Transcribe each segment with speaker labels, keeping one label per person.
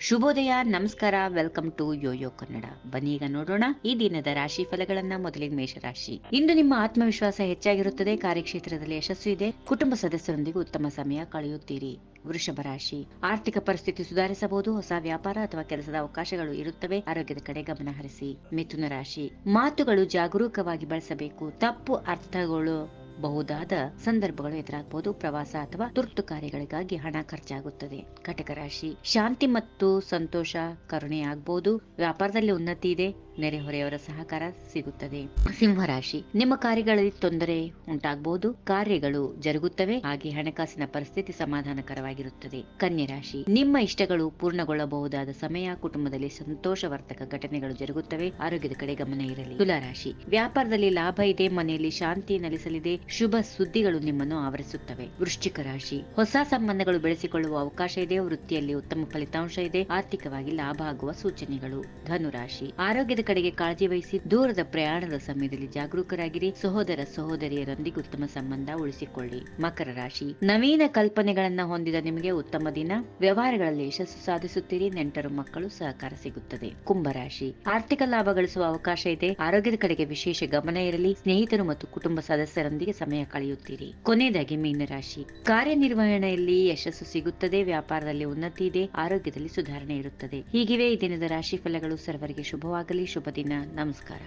Speaker 1: ಶುಭೋದಯ, ನಮಸ್ಕಾರ, welcome to Yoyo Kannada. ಬನ್ನಿ ಈಗ ನೋಡೋಣ ಈ ದಿನದ ರಾಶಿ ಫಲಗಳನ್ನ. ಮೊದಲಿಗೆ ಮೇಷರಾಶಿ. ಇಂದು ನಿಮ್ಮ ಆತ್ಮವಿಶ್ವಾಸ ಹೆಚ್ಚಾಗಿರುತ್ತದೆ. ಕಾರ್ಯಕ್ಷೇತ್ರದಲ್ಲಿ ಯಶಸ್ಸು ಇದೆ. ಕುಟುಂಬ ಸದಸ್ಯರೊಂದಿಗೆ ಉತ್ತಮ ಸಮಯ ಕಳೆಯುತ್ತೀರಿ. ವೃಷಭ ರಾಶಿ. ಆರ್ಥಿಕ ಪರಿಸ್ಥಿತಿ ಸುಧಾರಿಸಬಹುದು. ಹೊಸ ವ್ಯಾಪಾರ ಅಥವಾ ಕೆಲಸದ ಅವಕಾಶಗಳು ಇರುತ್ತವೆ. ಆರೋಗ್ಯದ ಕಡೆ ಗಮನ ಹರಿಸಿ. ಮಿಥುನ ರಾಶಿ. ಮಾತುಗಳು ಜಾಗರೂಕವಾಗಿ ಬಳಸಬೇಕು. ತಪ್ಪು ಅರ್ಥಗಳು ಬಹುದಾದ ಸಂದರ್ಭಗಳು ಎದುರಾಗಬಹುದು. ಪ್ರವಾಸ ಅಥವಾ ತುರ್ತು ಕಾರ್ಯಗಳಿಗಾಗಿ ಹಣ ಖರ್ಚಾಗುತ್ತದೆ. ಕಟಕ ರಾಶಿ. ಶಾಂತಿ ಮತ್ತು ಸಂತೋಷ, ಕರುಣೆ ಆಗಬಹುದು. ವ್ಯಾಪಾರದಲ್ಲಿ ಉನ್ನತಿ ಇದೆ. ನೆರೆಹೊರೆಯವರ ಸಹಕಾರ ಸಿಗುತ್ತದೆ. ಸಿಂಹರಾಶಿ. ನಿಮ್ಮ ಕಾರ್ಯಗಳಲ್ಲಿ ತೊಂದರೆ ಉಂಟಾಗಬಹುದು. ಕಾರ್ಯಗಳು ಜರುಗುತ್ತವೆ. ಹಾಗೆ ಹಣಕಾಸಿನ ಪರಿಸ್ಥಿತಿ ಸಮಾಧಾನಕರವಾಗಿರುತ್ತದೆ. ಕನ್ಯಾ ರಾಶಿ. ನಿಮ್ಮ ಇಷ್ಟಗಳು ಪೂರ್ಣಗೊಳ್ಳಬಹುದಾದ ಸಮಯ. ಕುಟುಂಬದಲ್ಲಿ ಸಂತೋಷವರ್ಧಕ ಘಟನೆಗಳು ಜರುಗುತ್ತವೆ. ಆರೋಗ್ಯದ ಕಡೆ ಗಮನ ಇರಲಿ. ತುಲಾ ರಾಶಿ. ವ್ಯಾಪಾರದಲ್ಲಿ ಲಾಭ ಇದೆ. ಮನೆಯಲ್ಲಿ ಶಾಂತಿ ನೆಲೆಸಲಿದೆ. ಶುಭ ಸುದ್ದಿಗಳು ನಿಮ್ಮನ್ನು ಆವರಿಸುತ್ತವೆ. ವೃಶ್ಚಿಕ ರಾಶಿ. ಹೊಸ ಸಂಬಂಧಗಳು ಬೆಳೆಸಿಕೊಳ್ಳುವ ಅವಕಾಶ ಇದೆ. ವೃತ್ತಿಯಲ್ಲಿ ಉತ್ತಮ ಫಲಿತಾಂಶ ಇದೆ. ಆರ್ಥಿಕವಾಗಿ ಲಾಭ ಆಗುವ ಸೂಚನೆಗಳು. ಧನುರಾಶಿ. ಆರೋಗ್ಯದ ಕಡೆಗೆ ಕಾಳಜಿ ವಹಿಸಿ. ದೂರದ ಪ್ರಯಾಣದ ಸಮಯದಲ್ಲಿ ಜಾಗರೂಕರಾಗಿರಿ. ಸಹೋದರ ಸಹೋದರಿಯರೊಂದಿಗೆ ಉತ್ತಮ ಸಂಬಂಧ ಉಳಿಸಿಕೊಳ್ಳಿ. ಮಕರ ರಾಶಿ. ನವೀನ ಕಲ್ಪನೆಗಳನ್ನ ಹೊಂದಿದ ನಿಮಗೆ ಉತ್ತಮ ದಿನ. ವ್ಯವಹಾರಗಳಲ್ಲಿ ಯಶಸ್ಸು ಸಾಧಿಸುತ್ತೀರಿ. ನೆಂಟರು ಮಕ್ಕಳು ಸಹಕಾರ ಸಿಗುತ್ತದೆ. ಕುಂಭರಾಶಿ. ಆರ್ಥಿಕ ಲಾಭ ಗಳಿಸುವ ಅವಕಾಶ ಇದೆ. ಆರೋಗ್ಯದ ಕಡೆಗೆ ವಿಶೇಷ ಗಮನ ಇರಲಿ. ಸ್ನೇಹಿತರು ಮತ್ತು ಕುಟುಂಬ ಸದಸ್ಯರೊಂದಿಗೆ ಸಮಯ ಕಳೆಯುತ್ತೀರಿ. ಕೊನೆಯದಾಗಿ ಮೀನರಾಶಿ. ಕಾರ್ಯನಿರ್ವಹಣೆಯಲ್ಲಿ ಯಶಸ್ಸು ಸಿಗುತ್ತದೆ. ವ್ಯಾಪಾರದಲ್ಲಿ ಉನ್ನತಿ ಇದೆ. ಆರೋಗ್ಯದಲ್ಲಿ ಸುಧಾರಣೆ ಇರುತ್ತದೆ. ಹೀಗಿವೆ ಈ ದಿನದ ರಾಶಿ ಫಲಗಳು. ಸರ್ವರಿಗೆ ಶುಭವಾಗಲಿ. ಶುಭ ದಿನ. ನಮಸ್ಕಾರ.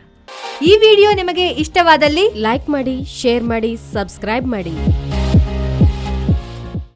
Speaker 2: ಈ ವಿಡಿಯೋ ನಿಮಗೆ ಇಷ್ಟವಾದಲ್ಲಿ ಲೈಕ್ ಮಾಡಿ, ಶೇರ್ ಮಾಡಿ, ಸಬ್ಸ್ಕ್ರೈಬ್ ಮಾಡಿ.